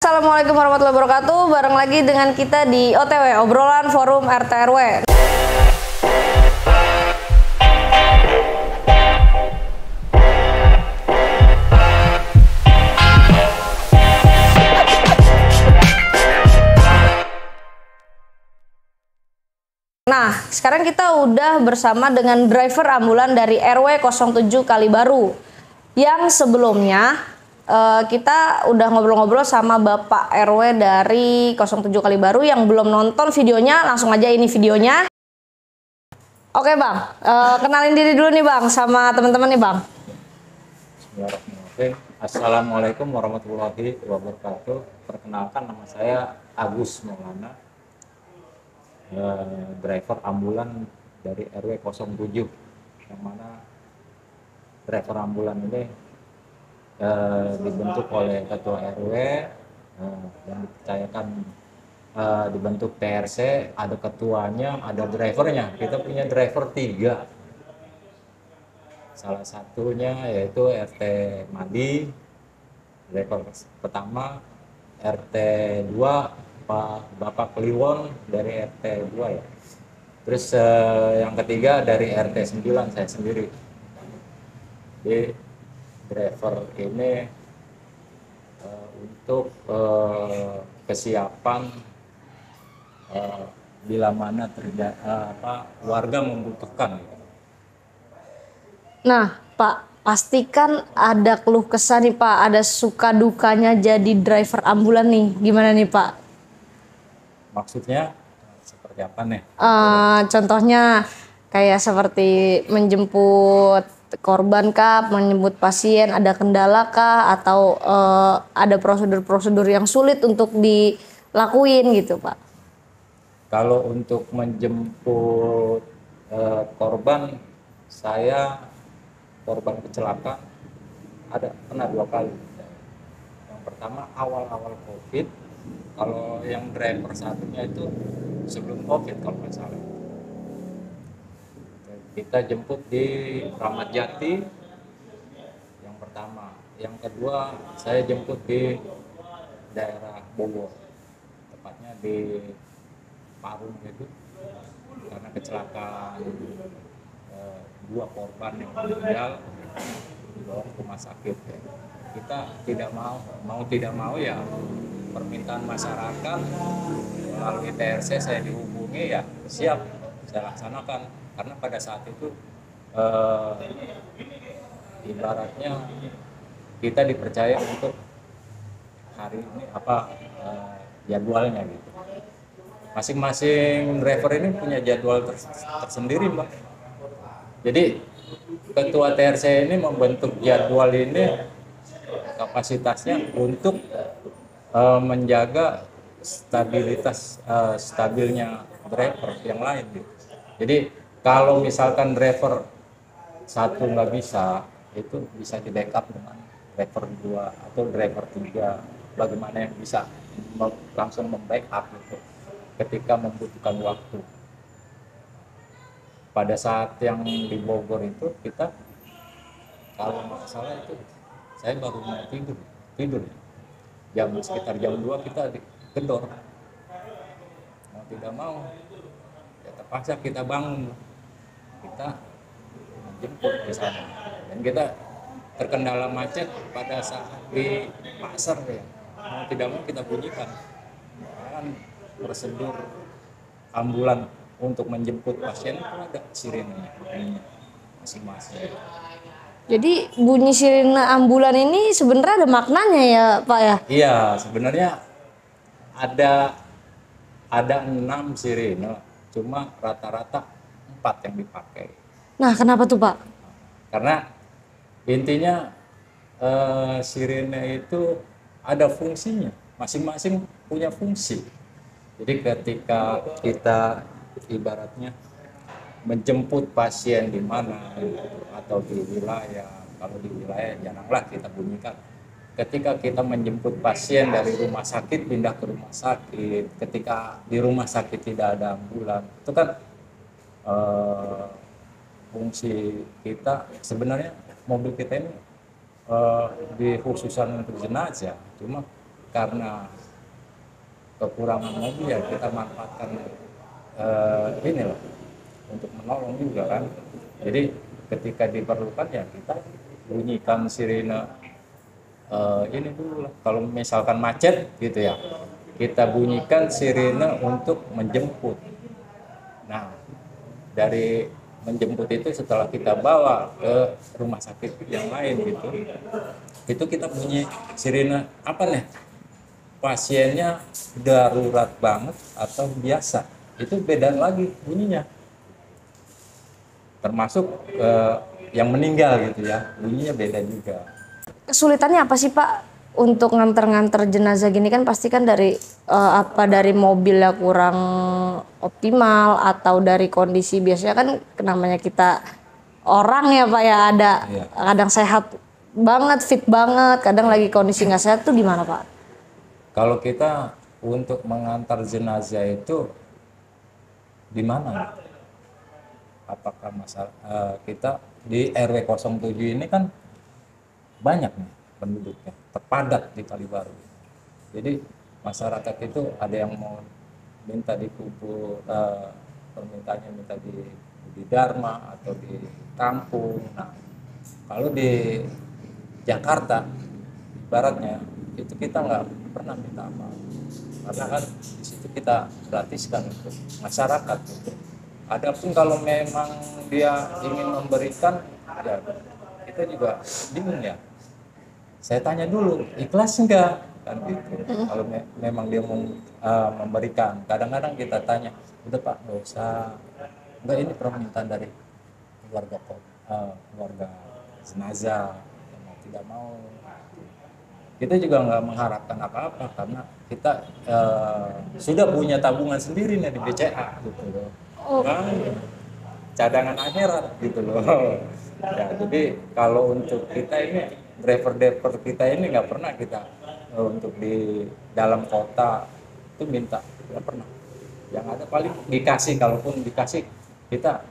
Assalamualaikum warahmatullahi wabarakatuh. Bareng lagi dengan kita di OTW, obrolan forum RT RW. Nah, sekarang kita udah bersama dengan driver ambulan dari RW 07 Kalibaru. Yang sebelumnya kita udah ngobrol-ngobrol sama Bapak RW dari 07 Kalibaru. Yang belum nonton videonya, langsung aja ini videonya. Oke Bang, kenalin diri dulu nih Bang sama teman-teman nih Bang. Bismillahirrahmanirrahim. Assalamualaikum warahmatullahi wabarakatuh. Perkenalkan, nama saya Agus Maulana, driver ambulan dari RW 07, yang mana driver ambulan ini dibentuk oleh ketua RW dan dipercayakan dibentuk TRC, ada ketuanya, ada drivernya. Kita punya driver 3, salah satunya yaitu RT Madi, driver pertama, RT 2 Pak Bapak Kliwon dari RT 2 ya. Terus yang ketiga dari RT 9 saya sendiri. Jadi driver ini untuk kesiapan bila mana terjadi warga membutuhkan. Nah Pak, pastikan ada keluh kesah nih Pak, ada suka dukanya jadi driver ambulan nih. Gimana nih Pak? Maksudnya seperti apa nih? Contohnya kayak seperti menjemput korban kah, menjemput pasien, ada kendala kah, atau ada prosedur-prosedur yang sulit untuk dilakuin gitu Pak? Kalau untuk menjemput korban, saya korban kecelakaan pernah 2 kali. Yang pertama awal-awal COVID, kalau yang driver satunya itu sebelum COVID kalau nggak salah. Kita jemput di Ramat Jati yang pertama. Yang kedua saya jemput di daerah Bogor, tepatnya di Parung itu, karena kecelakaan 2 korban yang meninggal dibawa ke rumah sakit. Kita tidak mau ya, permintaan masyarakat melalui TRC saya dihubungi, ya siap saya laksanakan, karena pada saat itu ibaratnya kita dipercaya untuk hari ini jadwalnya gitu. Masing-masing driver ini punya jadwal tersendiri Mbak. Jadi ketua TRC ini membentuk jadwal ini kapasitasnya untuk menjaga stabilnya driver yang lain gitu. Jadi kalau misalkan driver satu nggak bisa, itu bisa di backup dengan driver 2 atau driver 3, bagaimana yang bisa langsung membackup gitu ketika membutuhkan waktu. Pada saat yang di Bogor itu, kita kalau nggak salah itu saya baru mau tidur sekitar jam 2 kita digedor, mau tidak mau ya terpaksa kita bangun, kita menjemput ke sana, dan kita terkendala macet pada saat di pasar ya, mau tidak mau kita bunyikan. Kan prosedur ambulan untuk menjemput pasien itu ada sirenenya masing-masing. Jadi bunyi sirine ambulan ini sebenarnya ada maknanya ya Pak ya? Iya, sebenarnya ada 6 sirine, cuma rata-rata 4 yang dipakai. Nah kenapa tuh Pak? Karena intinya sirine itu ada fungsinya, masing-masing punya fungsi. Jadi ketika kita ibaratnya menjemput pasien di mana atau di wilayah, kalau di wilayah jaranglah kita bunyikan. Ketika kita menjemput pasien dari rumah sakit pindah ke rumah sakit, ketika di rumah sakit tidak ada ambulan, itu kan fungsi kita sebenarnya mobil kita ini dikhususkan untuk jenazah, cuma karena kekurangan mobil ya kita manfaatkan ini loh untuk menolong juga kan. Jadi ketika diperlukan ya kita bunyikan sirine ini dulu lah. Kalau misalkan macet gitu ya, kita bunyikan sirine untuk menjemput. Nah, dari menjemput itu setelah kita bawa ke rumah sakit yang lain gitu, itu kita bunyi sirine apa nih? Pasiennya darurat banget atau biasa, itu beda lagi bunyinya. Termasuk yang meninggal gitu ya, bunyinya beda juga. Kesulitannya apa sih Pak untuk nganter-nganter jenazah gini, kan pasti kan dari apa dari mobilnya kurang optimal atau dari kondisi, biasanya kan namanya kita orang ya Pak ya, ada Iya. kadang sehat banget, fit banget, kadang lagi kondisi nggak sehat, tuh gimana Pak? Kalau kita untuk mengantar jenazah itu di mana? Apakah masalah kita di RW 07 ini kan banyak nih penduduknya, terpadat di Kalibaru. Jadi masyarakat itu ada yang mau minta dikubur, permintaannya minta di Dharma atau di kampung. Nah, kalau di Jakarta, ibaratnya itu kita nggak pernah minta apa, karena kan di situ kita gratiskan untuk masyarakat. Gitu. Adapun kalau memang dia ingin memberikan, ya kita juga bingung ya. Saya tanya dulu, ikhlas enggak? Kan gitu. Kalau memang dia mau memberikan, kadang-kadang kita tanya, udah Pak, nggak usah. Enggak, ini permintaan dari keluarga jenazah yang mau tidak mau. Kita juga nggak mengharapkan apa-apa karena kita sudah punya tabungan sendiri nih di BCA gitu loh. Nah, cadangan akhirat gitu loh. Ya, jadi kalau untuk kita ini driver kita ini nggak pernah kita untuk di dalam kota itu minta, nggak pernah. Yang ada paling dikasih, kalaupun dikasih kita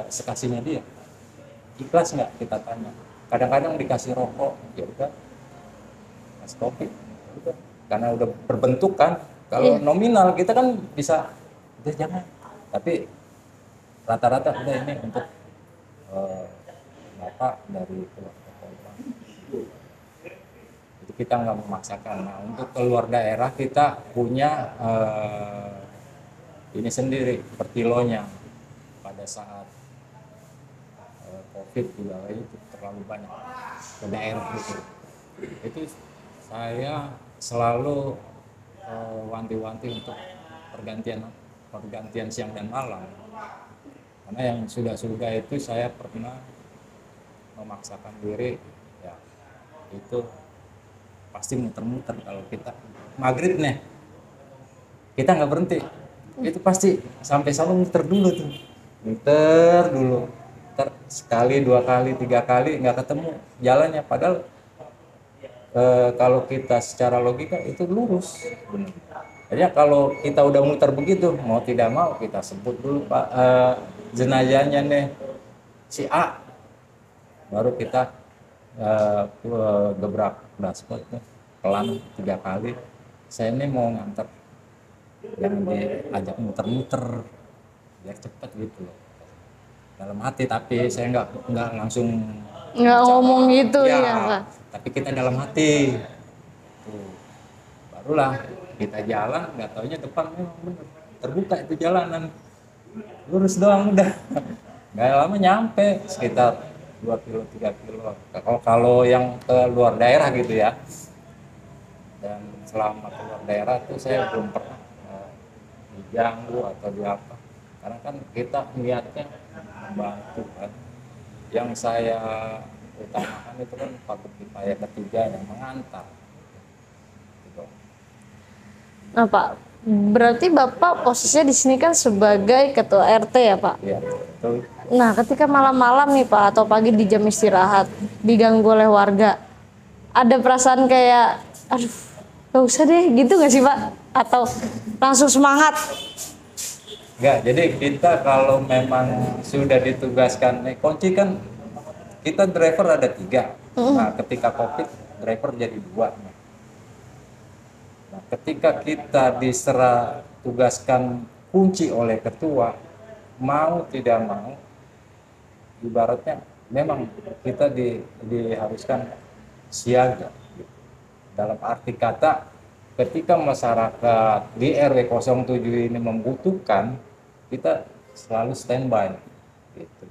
sekasihnya dia. Ikhlas nggak, kita tanya. Kadang-kadang dikasih rokok, ya udah, kasih kopi, udah. Karena udah berbentuk kan. Kalau nominal kita kan bisa, udah jangan. Tapi rata-rata udah ini untuk bapak dari keluarga korban. Itu kita nggak memaksakan. Nah, untuk keluar daerah kita punya ini sendiri per kilonya. Pada saat COVID juga itu terlalu banyak ke daerah gitu. Itu saya selalu wanti-wanti untuk pergantian siang dan malam. Karena yang sudah itu saya pernah memaksakan diri, ya itu pasti muter-muter. Kalau kita maghrib nih, kita nggak berhenti, itu pasti sampai sana muter dulu tuh, muter dulu, sekali, 2 kali, 3 kali nggak ketemu jalannya. Padahal kalau kita secara logika itu lurus, benar. Jadi kalau kita udah muter begitu, mau tidak mau kita sebut dulu Pak jenazahnya nih si A, baru kita gebrak dashboard nih, pelan 3 kali. Saya ini mau nganter, jangan diajak muter-muter, biar cepet gitu loh. Dalam hati, tapi saya nggak langsung Nggak ngomong gitu ya Pak. Tapi kita dalam hati. Tuh. Barulah kita jalan, nggak taunya depan memang bener terbuka itu jalanan, lurus doang udah. Nggak lama nyampe, sekitar 2 kilo 3 kilo. Kalau yang ke luar daerah gitu ya. Dan selama keluar daerah tuh saya belum pernah diganggu atau di apa. Karena kan kita niatnya membantu kan. Yang saya utamakan itu kan patut kifayah ketiga yang mengantar. Gitu. Nah Pak, berarti Bapak posisinya di sini kan sebagai ketua RT ya Pak? Iya, betul. Nah, ketika malam-malam nih Pak atau pagi di jam istirahat diganggu oleh warga, ada perasaan kayak, aduh, gak usah deh, gitu gak sih Pak? Atau langsung semangat? Enggak, jadi kita kalau memang sudah ditugaskan, kunci kan kita driver ada 3. Nah, ketika COVID driver jadi 2. Ketika kita diserah tugaskan kunci oleh ketua, mau tidak mau, ibaratnya memang kita diharuskan siaga. Dalam arti kata, ketika masyarakat di RW 07 ini membutuhkan, kita selalu standby. Gitu.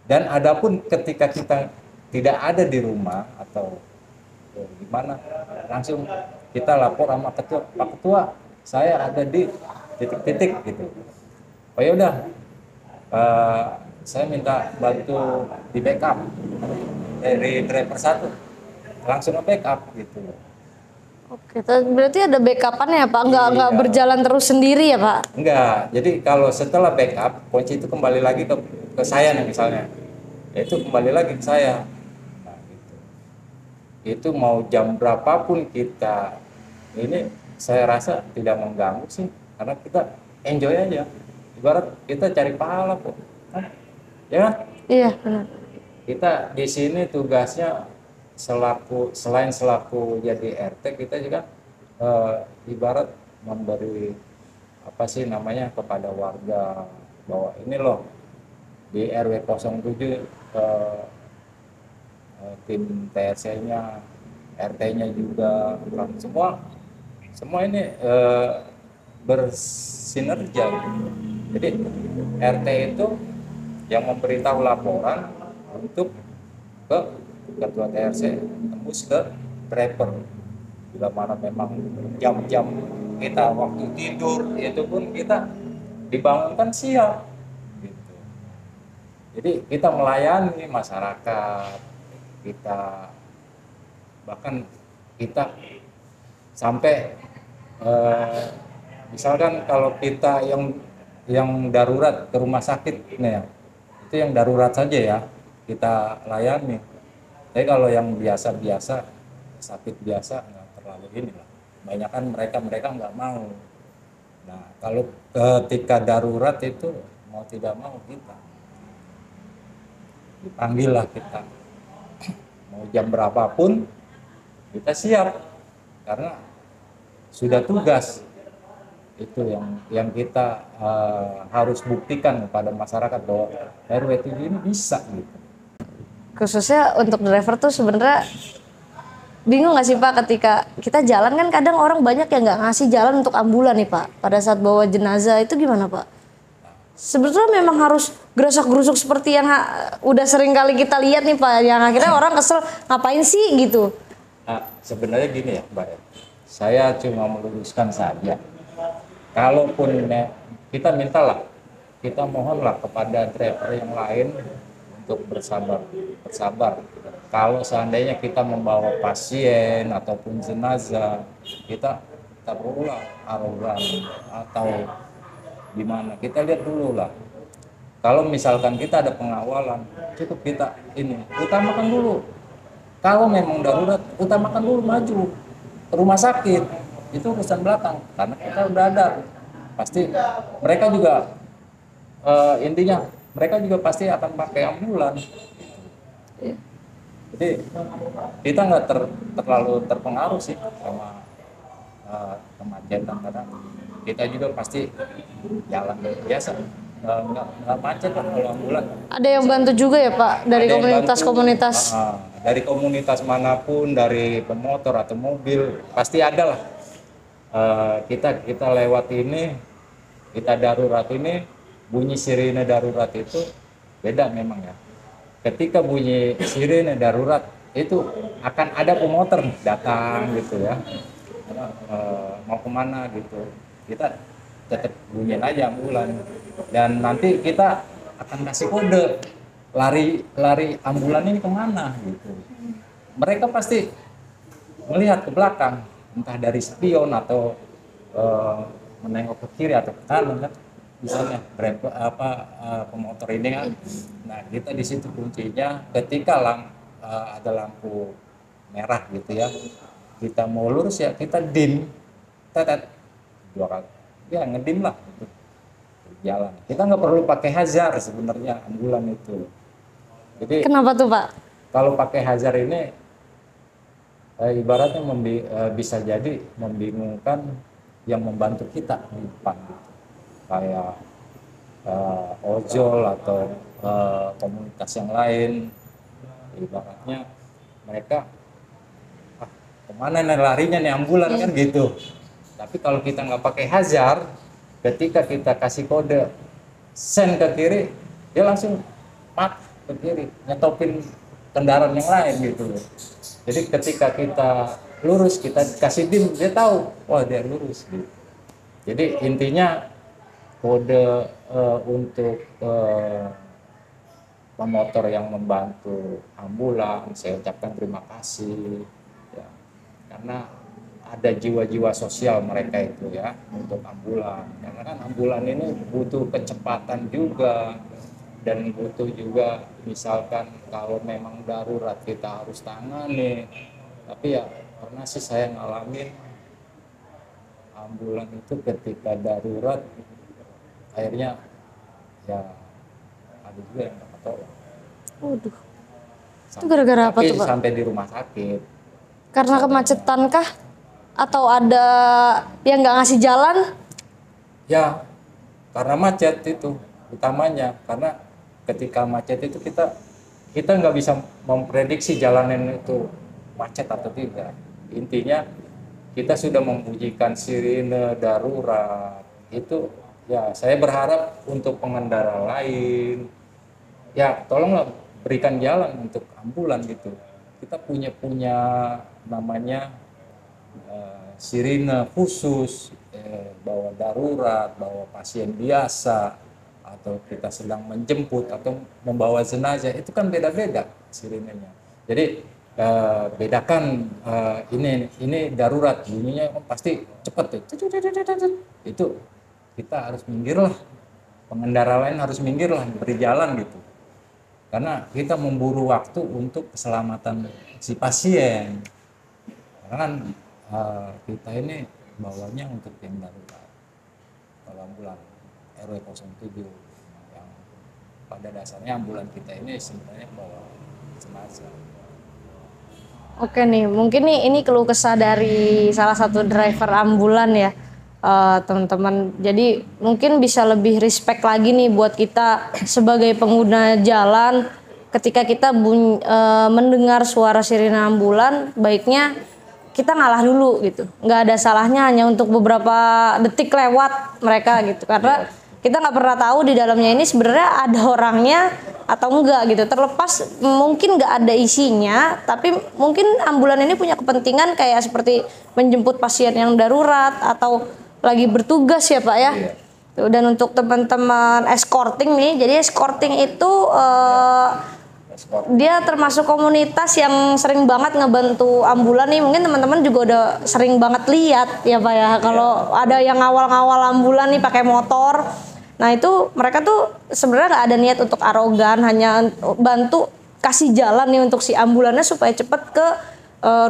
Dan adapun ketika kita tidak ada di rumah atau gimana, langsung kita lapor sama ketua, Pak Ketua, saya ada di titik-titik gitu. Oh ya udah, saya minta bantu di backup dari driver satu, langsung backup gitu. Oke, berarti ada backupannya ya Pak? Nggak Iya. berjalan terus sendiri ya Pak? Enggak, jadi kalau setelah backup, kunci itu kembali lagi ke saya nih misalnya, ya itu kembali lagi ke saya. Nah, gitu. Itu mau jam berapapun kita, ini saya rasa tidak mengganggu sih, karena kita enjoy aja. Ibarat kita cari pahala kok, ya kan? Iya benar. Kita di sini tugasnya selain selaku jadi RT, kita juga ibarat memberi apa sih namanya kepada warga bahwa ini loh di RW 07 tim TRC-nya, RT-nya juga, semua ini bersinergi gitu. Jadi RT itu yang memberitahu laporan untuk ke ketua TRC, tembus ke driver. Bila mana memang jam-jam kita waktu tidur, itu pun kita dibangunkan siap gitu. Jadi kita melayani masyarakat, kita bahkan kita sampai misalkan kalau kita yang darurat ke rumah sakit nih ya, itu yang darurat saja ya kita layani. Tapi kalau yang biasa-biasa, sakit biasa nggak terlalu ini lah. Kebanyakan mereka nggak mau. Nah, kalau ketika darurat itu mau tidak mau kita dipanggil lah kita. Mau jam berapapun kita siap karena sudah tugas. Itu yang kita harus buktikan kepada masyarakat bahwa RW 7 ini bisa gitu. Khususnya untuk driver tuh sebenarnya bingung nggak sih Pak ketika kita jalan kan kadang orang banyak yang nggak ngasih jalan untuk ambulan nih Pak pada saat bawa jenazah itu gimana Pak? Sebetulnya memang harus gerusak-gerusuk seperti yang udah sering kali kita lihat nih Pak, yang akhirnya orang kesel ngapain sih gitu. Nah, sebenarnya gini ya Mbak, saya cuma meluruskan saja. Kalaupun kita mintalah, kita mohonlah kepada driver yang lain untuk bersabar. Kalau seandainya kita membawa pasien ataupun jenazah, kita tak perlulah arogan atau gimana. Kita lihat dulu lah. Kalau misalkan kita ada pengawalan, cukup kita ini utamakan dulu. Kalau memang darurat, utamakan dulu maju ke rumah sakit. Itu urusan belakang, karena kita udah ada. Pasti mereka juga intinya mereka juga pasti akan pakai ambulan. Jadi kita nggak terlalu terpengaruh sih sama kemacetan, karena kita juga pasti jalan biasa, nggak macet lah kalau ambulan. Ada yang bantu juga ya Pak dari komunitas-komunitas? Dari komunitas manapun, dari pemotor atau mobil pasti ada lah. Kita lewat ini, kita darurat ini, bunyi sirine darurat itu beda memang ya. Ketika bunyi sirine darurat itu akan ada pemotor datang gitu ya, mau kemana gitu, kita tetap bunyiin aja ambulan, dan nanti kita akan kasih kode lari ambulan ini kemana gitu. Mereka pasti melihat ke belakang, entah dari spion atau menengok ke kiri atau ke kanan kan, misalnya pemotor ini kan. Nah, kita di situ kuncinya ketika ada lampu merah gitu ya, kita mau lurus ya kita dim, tetet 2 kali, ya ngedim lah gitu. Jalan. Kita nggak perlu pakai hazar sebenarnya ambulan itu. Jadi Kenapa tuh Pak? kalau pakai hazar ini ibaratnya bisa jadi membingungkan yang membantu kita di depan gitu. Kayak ojol atau komunitas yang lain, ibaratnya mereka kemana nih larinya nih ambulan kan gitu. Tapi kalau kita nggak pakai hazard, ketika kita kasih kode send ke kiri, dia langsung pat ke kiri, nyetopin kendaraan yang lain gitu loh. Jadi ketika kita lurus, kita kasih dim, dia tahu, wah dia lurus gitu. Jadi intinya kode untuk pemotor yang membantu ambulan, saya ucapkan terima kasih ya, karena ada jiwa-jiwa sosial mereka itu ya untuk ambulan. Karena kan ambulan ini butuh kecepatan juga, dan butuh juga misalkan kalau memang darurat kita harus tangani. Tapi ya pernah sih saya ngalamin ambulan itu ketika darurat akhirnya ya ada juga yang dapat tolong. Waduh. Itu gara-gara apa Tapi tuh, Pak? sampai di rumah sakit. Karena kemacetan kah? Atau ada yang nggak ngasih jalan? Ya, karena macet itu utamanya. Karena ketika macet itu kita nggak bisa memprediksi jalanan itu macet atau tidak. Intinya kita sudah membunyikan sirine darurat. Itu ya saya berharap untuk pengendara lain ya tolonglah berikan jalan untuk ambulan gitu. Kita punya namanya sirine khusus, bawa darurat, bawa pasien biasa, atau kita sedang menjemput atau membawa jenazah, itu kan beda-beda sirinenya. Jadi bedakan ini darurat, bunyinya pasti cepat tuh. Itu kita harus minggir lah, pengendara lain harus minggir lah, beri jalan gitu. Karena kita memburu waktu untuk keselamatan si pasien. Karena kan kita ini bawanya untuk yang darurat. Kalau ambulan RW 07 yang pada dasarnya ambulan kita ini sebenarnya bawa jenazah. Oke nih, mungkin nih ini keluh kesah dari salah satu driver ambulan ya, teman-teman. Jadi mungkin bisa lebih respect lagi nih buat kita sebagai pengguna jalan. Ketika kita mendengar suara sirine ambulan, baiknya kita ngalah dulu gitu. Nggak ada salahnya hanya untuk beberapa detik lewat mereka gitu. Karena kita nggak pernah tahu di dalamnya ini sebenarnya ada orangnya atau enggak gitu. Terlepas mungkin nggak ada isinya, tapi mungkin ambulan ini punya kepentingan kayak seperti menjemput pasien yang darurat atau lagi bertugas ya Pak ya. Tuh, dan untuk teman-teman escorting nih, jadi escorting itu dia termasuk komunitas yang sering banget ngebantu ambulan nih. Mungkin teman-teman juga udah sering banget lihat ya Pak ya. Kalau ada yang ngawal-ngawal ambulan nih pakai motor. Nah itu mereka tuh sebenarnya nggak ada niat untuk arogan, hanya bantu kasih jalan nih untuk si ambulannya supaya cepet ke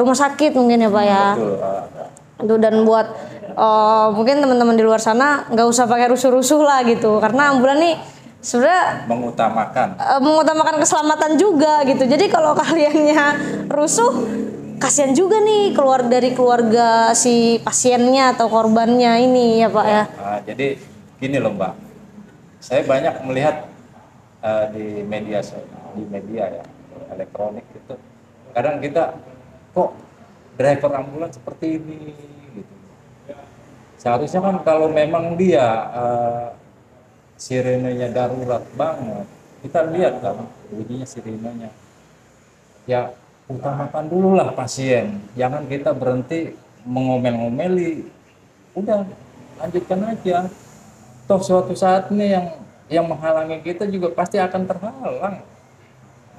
rumah sakit mungkin ya Pak ya. Itu dan buat mungkin teman-teman di luar sana nggak usah pakai rusuh-rusuh lah gitu. Karena ambulan nih sebenarnya mengutamakan keselamatan juga gitu. Jadi kalau kaliannya rusuh, kasihan juga nih dari keluarga si pasiennya atau korbannya ini ya Pak ya. Jadi gini loh Mbak, saya banyak melihat di media ya elektronik itu, kadang kita kok driver ambulan seperti ini gitu. Seharusnya kan kalau memang dia sirenenya darurat banget, kita lihat kan bunyinya sirenenya, ya utamakan dulu lah pasien, jangan kita berhenti mengomel-ngomeli, udah lanjutkan aja. Toh suatu saat ini yang menghalangi kita juga pasti akan terhalang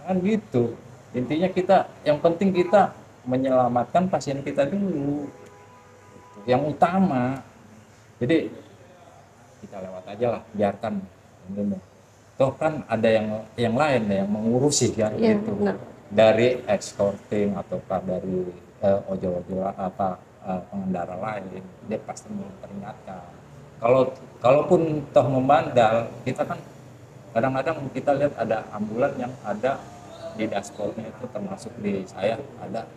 kan gitu. Intinya kita yang penting kita menyelamatkan pasien kita dulu, yang utama. Jadi kita lewat aja lah, biarkan ini. Toh kan ada yang lain yang mengurusi kan gitu. Benar. Dari escorting ataukah dari ojol-ojol pengendara lain, dia pasti memperingatkan. Kalaupun toh membandel, kita kan kadang-kadang kita lihat ada ambulan yang ada di dashboardnya itu, termasuk di saya ada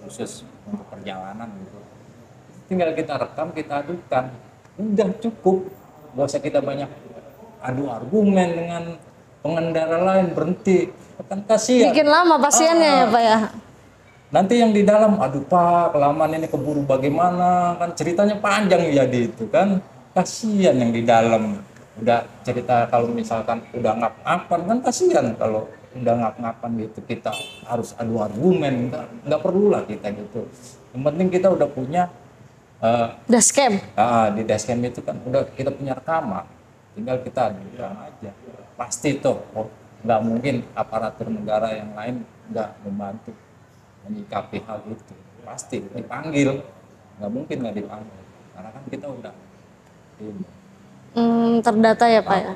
khusus untuk perjalanan gitu. Tinggal kita rekam, kita adukan, udah cukup. Gak usah kita banyak adu argumen dengan pengendara lain, berhenti, kan kasihan. Bikin lama pasiennya ya Pak ya. Nanti yang di dalam, aduh Pak, kelamaan ini keburu bagaimana, kan ceritanya panjang jadi itu kan, kasihan yang di dalam. Udah cerita kalau misalkan udah ngap-ngapan kan kasihan kalau udah ngap-ngapan gitu, kita harus adu argumen, nggak perlu lah kita gitu. Yang penting kita udah punya Dashcam. di dashcam itu kan udah kita punya rekaman, tinggal kita adukan aja. Pasti tuh, nggak mungkin aparatur negara yang lain nggak membantu menyikapi hal itu, pasti dipanggil, nggak mungkin nggak dipanggil karena kan kita udah Terdata ya Pak ya.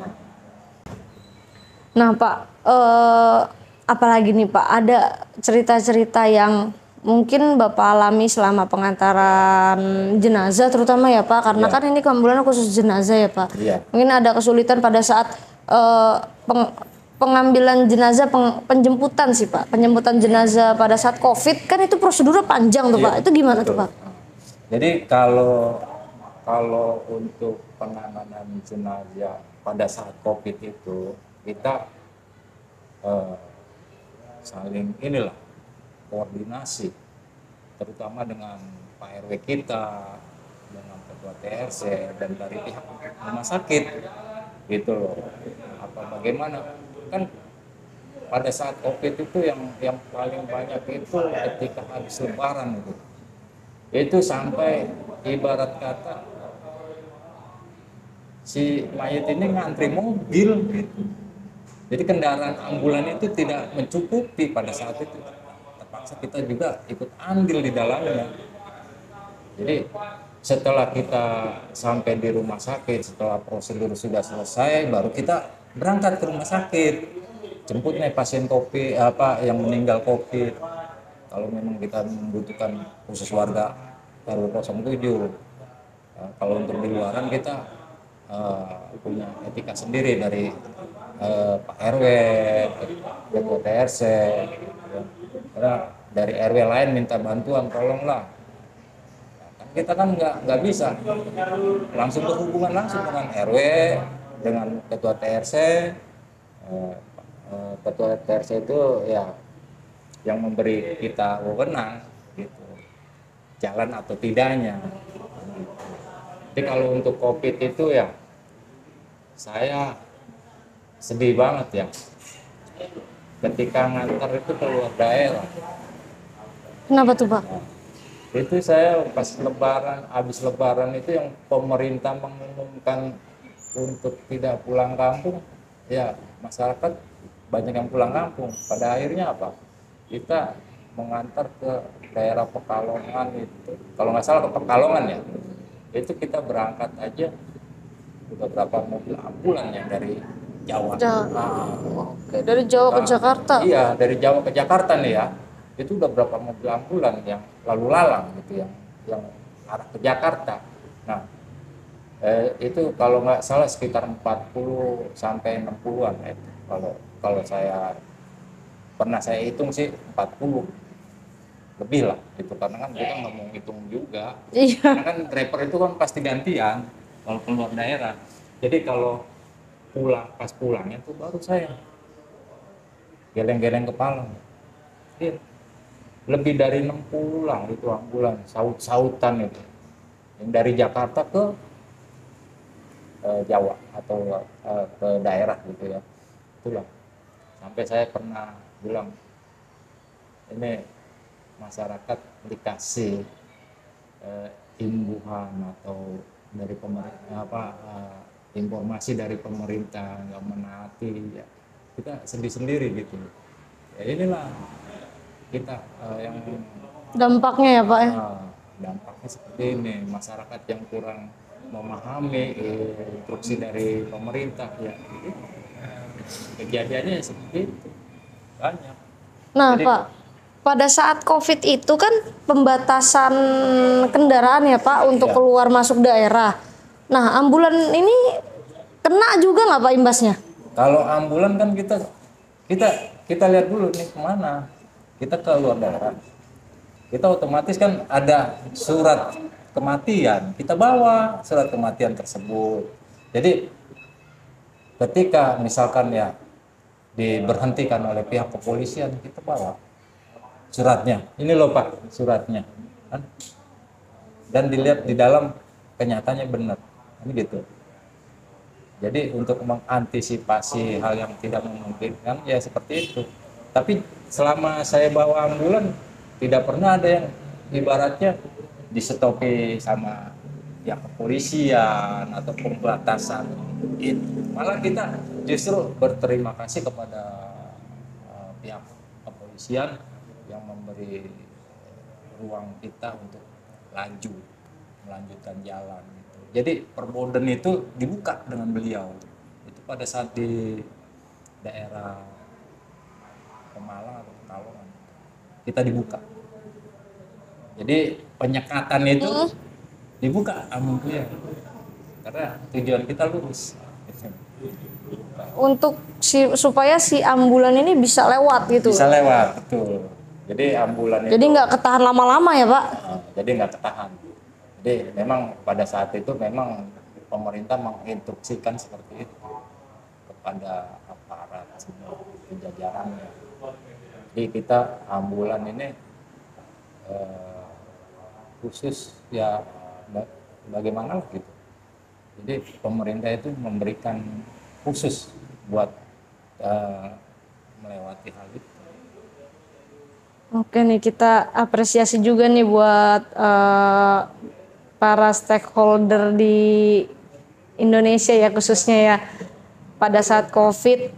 Nah Pak, apalagi nih Pak, ada cerita-cerita yang mungkin Bapak alami selama pengantaran jenazah terutama ya Pak, karena kan ini keambulan khusus jenazah ya Pak. Mungkin ada kesulitan pada saat pengambilan jenazah, penjemputan sih Pak, penjemputan jenazah pada saat COVID kan itu prosedurnya panjang tuh Pak. Itu gimana tuh Pak? Jadi kalau untuk penanganan jenazah pada saat COVID itu kita saling inilah koordinasi, terutama dengan Pak RW kita, dengan Ketua TRC dan dari pihak rumah sakit gitu loh. Bagaimana kan pada saat COVID itu yang paling banyak itu ketika habis lebaran itu sampai ibarat kata si mayat ini ngantri mobil gitu. Jadi kendaraan ambulan itu tidak mencukupi pada saat itu, terpaksa kita juga ikut andil di dalamnya. Jadi setelah kita sampai di rumah sakit, setelah prosedur sudah selesai, baru kita berangkat ke rumah sakit, jemput nih pasien COVID yang meninggal COVID. Kalau memang kita membutuhkan khusus warga RW 07. Kalau untuk di luaran kita punya etika sendiri dari Pak RW, Ketua TRC, karena dari RW lain minta bantuan, tolonglah. Kita kan nggak bisa langsung berhubungan langsung dengan RW, dengan Ketua TRC. Ketua TRC itu ya yang memberi kita wewenang gitu, jalan atau tidaknya. Jadi kalau untuk COVID itu ya saya sedih banget ya ketika ngantar itu keluar daerah. Kenapa tuh Pak? Itu saya pas lebaran, habis lebaran itu yang pemerintah mengumumkan untuk tidak pulang kampung, ya masyarakat banyak yang pulang kampung. Pada akhirnya apa? Kita mengantar ke daerah Pekalongan itu, kalau nggak salah ke Pekalongan ya, itu kita berangkat aja udah berapa mobil ambulan yang dari Jawa. Oke, dari Jawa ke Jakarta. Iya, dari Jawa ke Jakarta nih ya. Itu udah berapa mobil ambulan yang lalu lalang gitu yang arah ke Jakarta. Nah, itu kalau nggak salah sekitar 40 sampai 60-an ya. Kalau saya pernah saya hitung sih 40 lebih lah gitu, karena kan kita nggak mau hitung juga. Iya. Karena kan driver itu kan pasti gantian kalau keluar daerah. Jadi kalau pas pulangnya tuh baru saya geleng-geleng kepala. Lebih dari 60 lah itu ambulan, saut-sautan itu. Yang dari Jakarta ke Jawa atau ke daerah gitu ya. Itulah. Sampai saya pernah bilang, ini masyarakat dikasih imbuhan atau dari pemerintah informasi dari pemerintah nggak menaati ya, kita sedih sendiri gitu ya. Inilah kita yang dampaknya ya Pak ya. Dampaknya seperti ini, masyarakat yang kurang memahami instruksi dari pemerintah ya, kejadiannya seperti itu banyak. Nah jadi, Pak, pada saat COVID itu kan pembatasan kendaraan ya Pak untuk keluar masuk daerah. Nah ambulan ini kena juga nggak Pak imbasnya? Kalau ambulan kan kita lihat dulu nih kemana, kita ke luar daerah. kita otomatis kan ada surat kematian, kita bawa surat kematian tersebut. Jadi ketika misalkan ya diberhentikan oleh pihak kepolisian, kita bawa suratnya, ini loh Pak suratnya kan, dan dilihat di dalam kenyataannya benar, ini gitu. Jadi untuk mengantisipasi hal yang tidak memungkinkan ya seperti itu. Tapi selama saya bawa ambulan tidak pernah ada yang ibaratnya distopi sama ya kepolisian atau pembatasan itu. Malah kita justru berterima kasih kepada pihak kepolisian yang memberi ruang kita untuk melanjutkan jalan gitu. Jadi perboden itu dibuka dengan beliau itu pada saat di daerah Pemalang atau Pekalongan kita dibuka. Jadi penyekatan itu dibuka ambulan karena tujuan kita lurus. Untuk supaya si ambulan ini bisa lewat gitu. Bisa lewat, betul. Jadi ambulan Jadi itu nggak ketahan lama-lama ya Pak? jadi nggak ketahan. Jadi memang pada saat itu memang pemerintah menginstruksikan seperti itu kepada aparat semua jajarannya. Jadi kita ambulan ini khusus ya bagaimana gitu. Jadi pemerintah itu memberikan khusus buat melewati hal itu. Oke nih, kita apresiasi juga nih buat para stakeholder di Indonesia ya, khususnya ya pada saat COVID,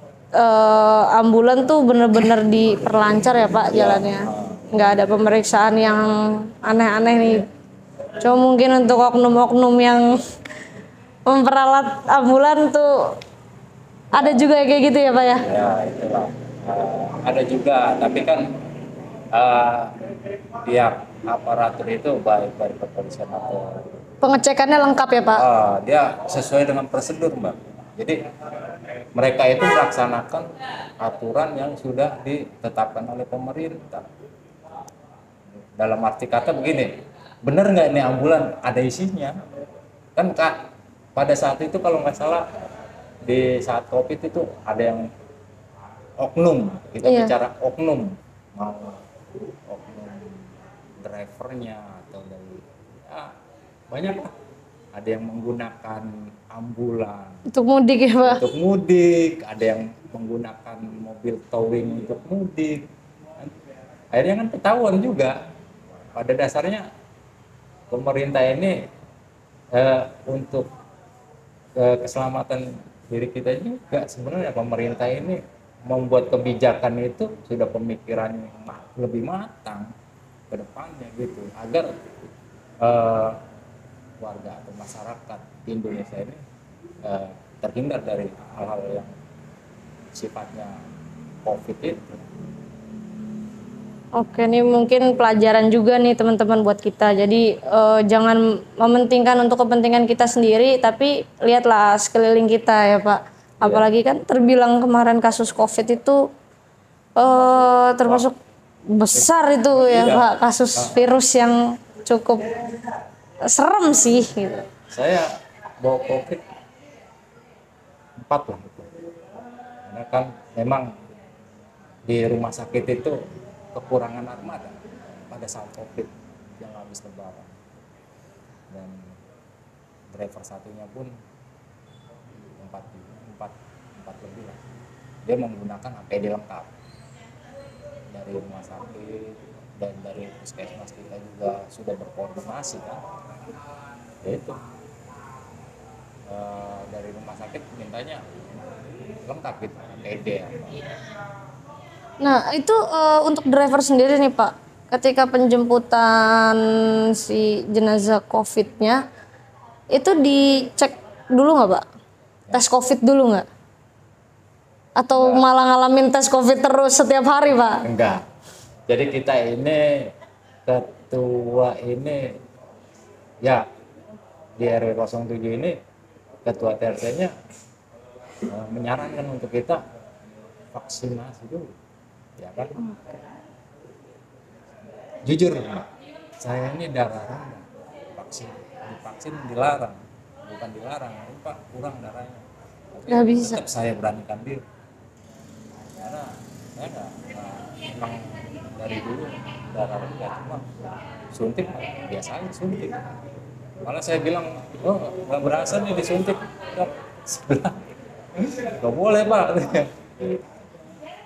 ambulan tuh bener-bener diperlancar ya Pak jalannya. Nggak ada pemeriksaan yang aneh-aneh nih. Cuma mungkin untuk oknum-oknum yang memperalat ambulan tuh ada juga kayak gitu ya Pak ya? Ya itulah. Ada juga, tapi kan tiap aparatur itu baik dari kepolisian atau Pengecekannya lengkap ya Pak? dia sesuai dengan prosedur Mbak. Jadi mereka itu melaksanakan aturan yang sudah ditetapkan oleh pemerintah. Dalam arti kata begini, benar nggak ini ambulan ada isinya? Kan Kak, pada saat itu kalau nggak salah di saat COVID itu ada yang oknum, kita bicara oknum, mau oknum drivernya atau dari ya, banyak lah. Ada yang menggunakan ambulan Untuk mudik ya Pak? untuk mudik, ada yang menggunakan mobil towing untuk mudik. Akhirnya kan ketahuan juga. Pada dasarnya pemerintah ini untuk keselamatan diri kita juga, sebenarnya pemerintah ini membuat kebijakan itu sudah pemikirannya lebih matang ke depannya gitu, agar warga atau masyarakat di Indonesia ini terhindar dari hal-hal yang sifatnya COVID itu. Oke, ini mungkin pelajaran juga nih teman-teman buat kita. Jadi jangan mementingkan untuk kepentingan kita sendiri, tapi lihatlah sekeliling kita ya Pak. Apalagi kan terbilang kemarin kasus COVID itu termasuk besar itu ya Pak, kasus virus yang cukup serem sih gitu. Saya bawa COVID 4 lah gitu. Karena kan memang di rumah sakit itu kekurangan armada pada saat COVID yang habis lebaran, dan driver satunya pun empat lebih lah, dia menggunakan APD lengkap dari rumah sakit dan dari puskesmas. Kita juga sudah berkoordinasi kan, yaitu dari rumah sakit mintanya lengkap gitu APD ya. Nah itu untuk driver sendiri nih Pak, ketika penjemputan si jenazah COVID-nya itu dicek dulu nggak Pak? Tes COVID dulu nggak? Atau malah ngalamin tes COVID terus setiap hari Pak? Enggak. Jadi kita ini ketua ini ya di RW 07 ini ketua TRT-nya menyarankan untuk kita vaksinasi dulu. Ya kan? jujur Mbak, saya ini darah rendah, divaksin dilarang, bukan dilarang, Pak kurang darahnya, tapi Nggak bisa. tetap saya beranikan diri karena saya emang dari dulu darah rendah, cuma suntik biasa aja suntik, malah saya bilang oh nggak berasa nih disuntik, sebelah nggak boleh Pak.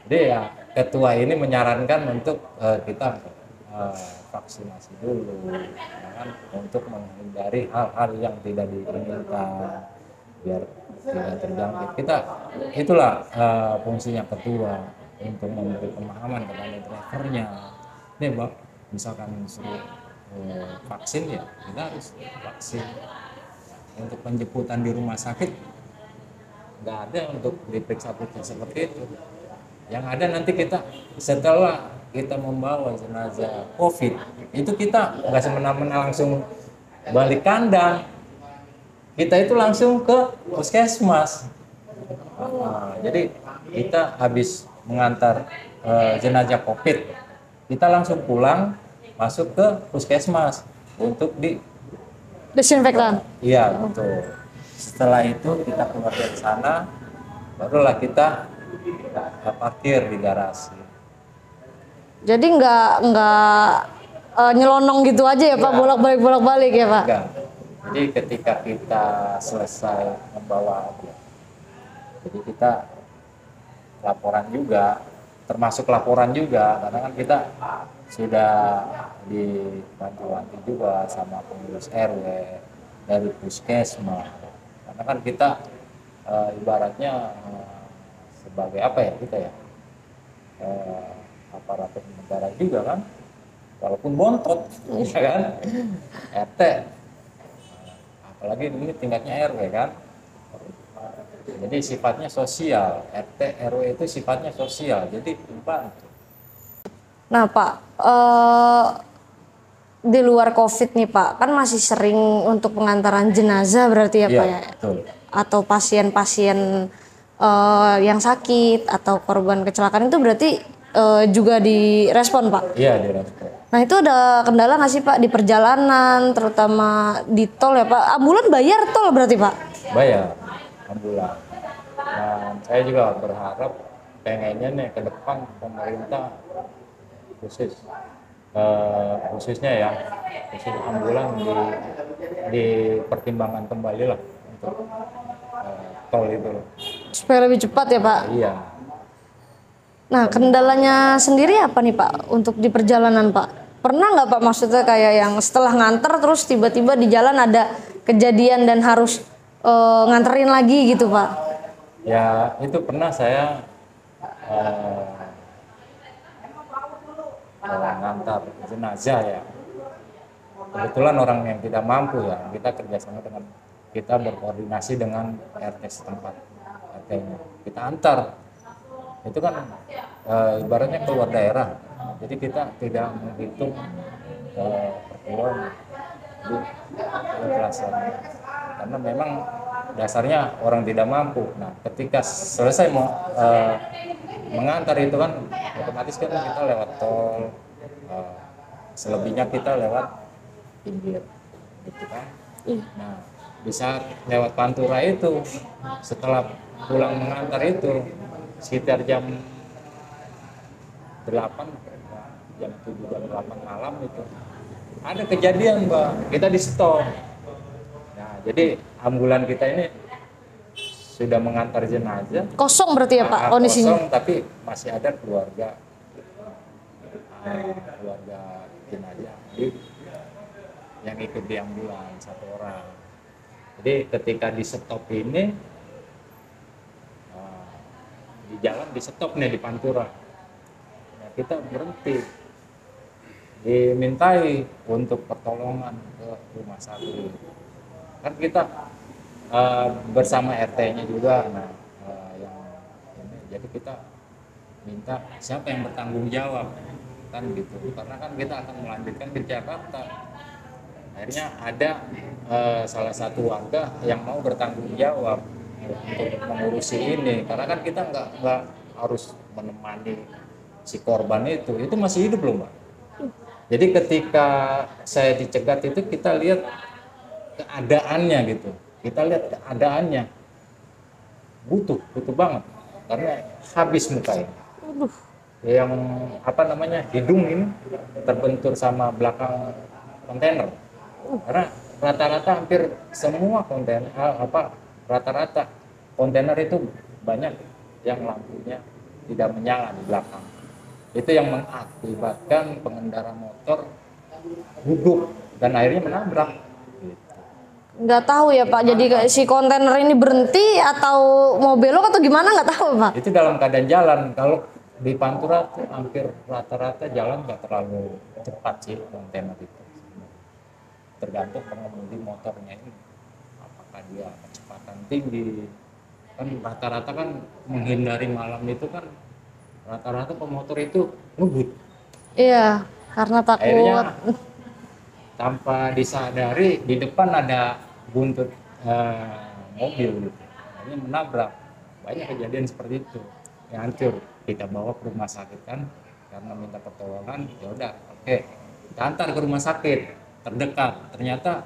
Jadi ya ketua ini menyarankan untuk kita vaksinasi dulu, ya kan, untuk menghindari hal-hal yang tidak diinginkan biar tidak terjangkit. Kita itulah fungsinya ketua untuk memberi pemahaman kepada drivernya. Nih Bang, misalkan suruh vaksin ya kita harus vaksin. Untuk penjemputan di rumah sakit nggak ada untuk diperiksa-periksa seperti itu. Yang ada nanti kita setelah kita membawa jenazah COVID itu kita nggak semena-mena langsung balik kandang, kita itu langsung ke puskesmas. Jadi kita habis mengantar jenazah COVID, kita langsung pulang masuk ke puskesmas untuk di Desinfektan. iya betul. Setelah itu kita keluar dari sana, barulah kita parkir di garasi. Jadi nggak nyelonong gitu aja ya Pak, bolak-balik ya Pak? Enggak. Jadi ketika kita selesai membawa, jadi kita laporan juga, termasuk laporan juga, karena kan kita sudah dibantu-bantu juga sama pengurus RW dari puskesmas. Karena kan kita ibaratnya sebagai apa ya kita ya aparatur negara juga kan, walaupun bontot, ya kan, RT, apalagi ini tingkatnya RW kan. Jadi sifatnya sosial, RT RW itu sifatnya sosial, jadi membantu. Nah Pak, di luar COVID nih Pak, kan masih sering untuk pengantaran jenazah berarti ya Pak ya? Betul. Atau pasien-pasien yang sakit atau korban kecelakaan itu berarti juga direspon Pak? Iya, direspon. Nah itu ada kendala nggak sih Pak di perjalanan, terutama di tol ya Pak? Ambulan bayar tol berarti Pak? Bayar ambulan. Dan saya juga berharap pengennya nih ke depan pemerintah khususnya ya khusus ambulan dipertimbangkan kembali lah untuk tol itu loh. Supaya lebih cepat ya Pak? Iya. Nah kendalanya sendiri apa nih Pak untuk di perjalanan Pak? Pernah nggak Pak maksudnya kayak yang setelah nganter terus tiba-tiba di jalan ada kejadian dan harus nganterin lagi gitu Pak? Ya itu pernah saya ngantar jenazah ya. Kebetulan orang yang tidak mampu ya, kita kerjasama dengan, kita berkoordinasi dengan RT setempat, RT-nya. Kita antar. Itu kan ibaratnya keluar daerah. Jadi kita tidak menghitung perkiloan di pelaksanaan. Karena memang dasarnya orang tidak mampu. Nah, ketika selesai mau mengantar itu kan otomatis kan kita lewat tol, selebihnya kita lewat pinggir, gitu kan. Nah, bisa lewat Pantura itu, setelah pulang mengantar itu sekitar jam 8, jam 7, jam 8 malam itu ada kejadian Mbak, kita di stop. Nah, jadi ambulan kita ini sudah mengantar jenazah. Kosong berarti ya Pak kondisinya? Kosong, tapi masih ada keluarga jenazah yang ikut di ambulan 1 orang. Jadi ketika di stop ini di jalan di stop nih di Pantura. Nah, kita berhenti, dimintai untuk pertolongan ke rumah sakit. Kan kita bersama RT-nya juga, nah yang ini, jadi kita minta siapa yang bertanggung jawab kan gitu, karena kan kita akan melanjutkan ke Jakarta. Akhirnya ada salah satu warga yang mau bertanggung jawab untuk mengurusi ini, karena kan kita nggak harus menemani si korban itu masih hidup loh Mbak. Jadi ketika saya dicegat itu kita lihat keadaannya gitu. Kita lihat keadaannya butuh banget karena habis mukanya. Yang apa namanya hidung ini terbentur sama belakang kontainer. Karena rata-rata hampir semua kontainer rata-rata kontainer itu banyak yang lampunya tidak menyala di belakang. Itu yang mengakibatkan pengendara motor gugup dan akhirnya menabrak. Nggak tahu ya Pak, jadi kayak si kontainer ini berhenti atau mau belok atau gimana, nggak tahu Pak. Itu dalam keadaan jalan. Kalau di Pantura tuh hampir rata-rata jalan nggak terlalu cepat sih kontainer itu. Tergantung pengemudi motornya ini, apakah dia kecepatan tinggi. Kan rata-rata kan menghindari malam itu kan rata-rata pemotor itu ngebut. Iya, karena takut. Akhirnya tanpa disadari di depan ada buntut mobil gitu. Akhirnya menabrak. Banyak kejadian seperti itu. Yang hancur kita bawa ke rumah sakit kan karena minta pertolongan, ya udah oke. Kita antar ke rumah sakit terdekat. Ternyata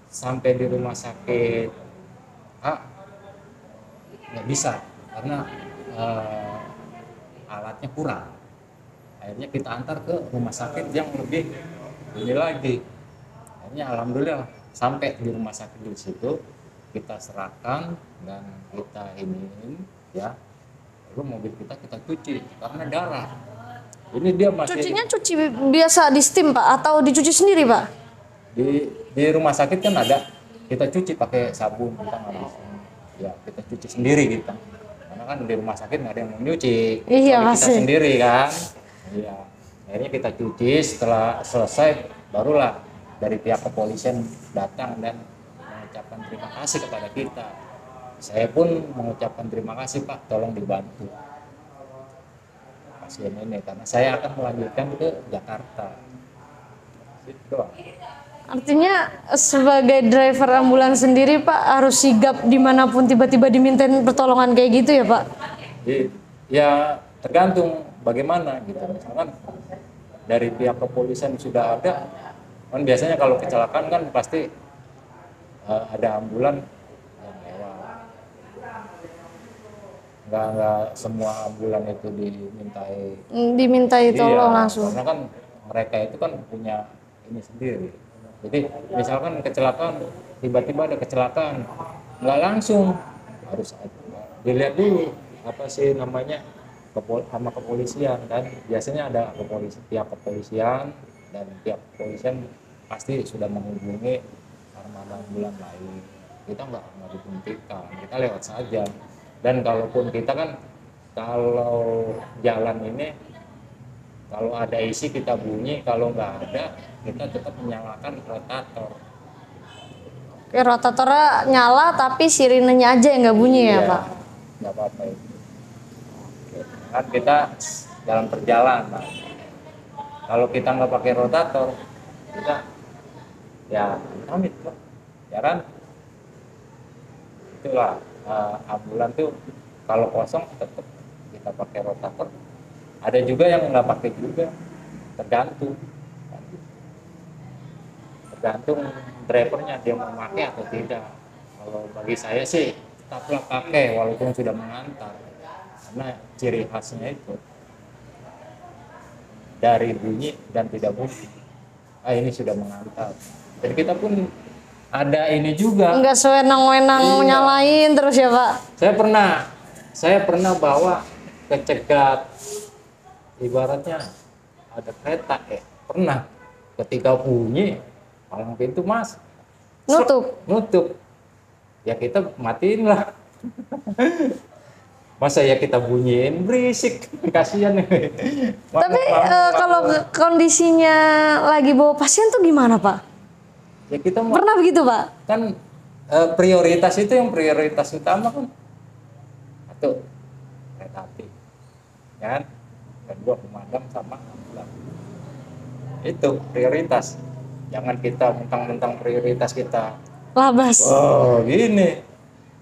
sampai di rumah sakit nggak bisa karena alatnya kurang. Akhirnya kita antar ke rumah sakit yang lebih ini lagi. Akhirnya alhamdulillah sampai di rumah sakit di situ kita serahkan dan kita iniin ya. Lalu mobil kita cuci karena darah. Ini dia masih Cucinya cuci biasa di steam Pak atau dicuci sendiri Pak? di rumah sakit kan ada, kita cuci pakai sabun, kita ngabisin ya kita cuci sendiri kita karena kan di rumah sakit nggak ada yang mau nyuci. Iya, kita pasti. sendiri kan. Iya, akhirnya kita cuci, setelah selesai barulah dari pihak kepolisian datang dan mengucapkan terima kasih kepada kita. Saya pun mengucapkan terima kasih Pak, tolong dibantu pasien ini karena saya akan melanjutkan ke Jakarta. Itu doang. Artinya sebagai driver ambulans sendiri Pak harus sigap dimanapun tiba-tiba dimintain pertolongan kayak gitu ya Pak? Ya tergantung bagaimana gitu. Misalkan dari pihak kepolisian sudah ada, kan biasanya kalau kecelakaan kan pasti ada ambulan yang lewat. Nggak semua ambulan itu Dimintai tolong langsung. karena kan mereka itu kan punya ini sendiri. Jadi misalkan kecelakaan, tiba-tiba ada kecelakaan, nggak langsung, harus dilihat dulu apa sih namanya sama kepolisian, dan biasanya ada pihak kepolisian dan pihak kepolisian pasti sudah menghubungi armada ambulan lain. Kita nggak dihentikan, kita lewat saja. Dan kalaupun kita kan kalau jalan ini kalau ada isi kita bunyi, kalau nggak ada kita tetap menyalakan rotator. Oke, rotatornya nyala tapi sirinenya aja yang nggak bunyi ya Pak? Nggak apa-apa itu. Kan kita dalam perjalanan. Kalau kita nggak pakai rotator, kita ya amit lah, ya kan? Itulah ambulan tuh kalau kosong tetap kita pakai rotator. Ada juga yang nggak pakai juga, tergantung drivernya dia mau pakai atau tidak. Kalau bagi saya sih tetaplah pakai walaupun sudah mengantar, karena ciri khasnya itu dari bunyi dan tidak bunyi. Ini sudah mengantar. Dan kita pun ada ini juga. Nggak sewenang-wenang nyalain terus ya Pak? Saya pernah bawa kecegat, ibaratnya ada kereta pernah ketika bunyi palang pintu Mas nutup ya kita matiin lah. Masa ya kita bunyiin berisik, kasihan nih. Tapi kalau kondisinya lagi bawa pasien tuh gimana Pak? Ya kita Pernah begitu Pak? kan prioritas itu yang prioritas utama kan satu kereta api ya kan, kedua pemadam sama ambulan. Itu prioritas. Jangan kita mentang-mentang prioritas kita Labas. gini.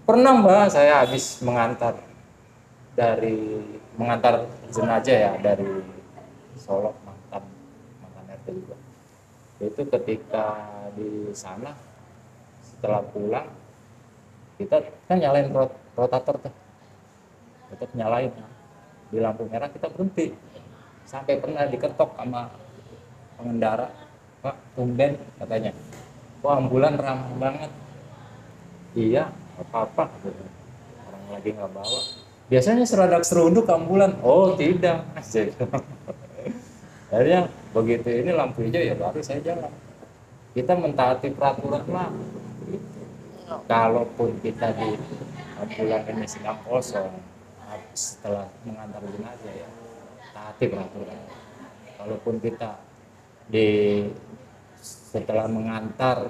Pernah Mbak saya habis mengantar jenazah ya dari Solo, mantan RT Itu ketika di sana setelah pulang kita kan nyalain rotator tuh, tetap nyalain, di lampu merah kita berhenti, sampai pernah diketok sama pengendara, Pak tumben katanya, wah ambulan ramah banget. Iya apa-apa, orang lagi nggak bawa, biasanya seradak serunduk ambulan. Oh tidak. Akhirnya begitu ini lampu hijau ya baru saya jalan. Kita mentaati peraturan lah. Kalaupun kita di ambulan ini sedang kosong, setelah mengantar jenazah ya taati peraturan. Kalaupun kita di setelah mengantar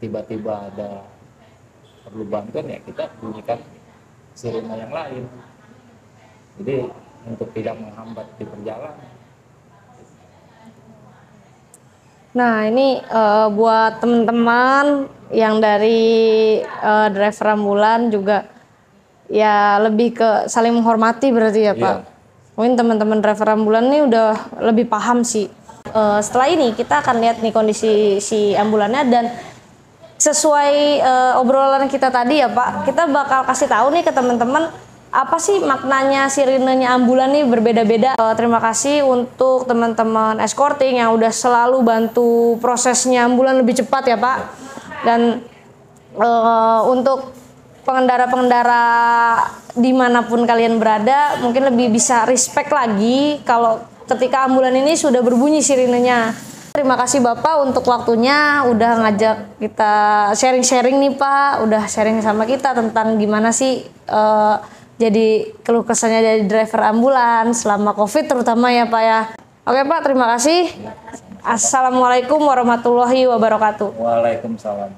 tiba-tiba ada perlu bantuan ya kita bunyikan sirine yang lain. Jadi untuk tidak menghambat di perjalanan. Nah, ini buat teman-teman yang dari driver ambulan juga ya lebih ke saling menghormati berarti ya Pak. Iya. Mungkin teman-teman driver ambulan ini udah lebih paham sih. Setelah ini kita akan lihat nih kondisi si ambulannya, dan sesuai obrolan kita tadi ya Pak, kita bakal kasih tahu nih ke teman-teman apa sih maknanya sirinenya ambulan nih berbeda-beda. Terima kasih untuk teman-teman escorting yang udah selalu bantu prosesnya ambulan lebih cepat ya Pak. Dan untuk pengendara-pengendara dimanapun kalian berada, mungkin lebih bisa respect lagi kalau ketika ambulan ini sudah berbunyi sirinenya. Terima kasih Bapak untuk waktunya, udah ngajak kita sharing-sharing nih Pak, udah sharing sama kita tentang gimana sih jadi keluh kesahnya dari driver ambulan selama COVID terutama ya Pak ya. Oke Pak, terima kasih. Assalamualaikum warahmatullahi wabarakatuh. Waalaikumsalam.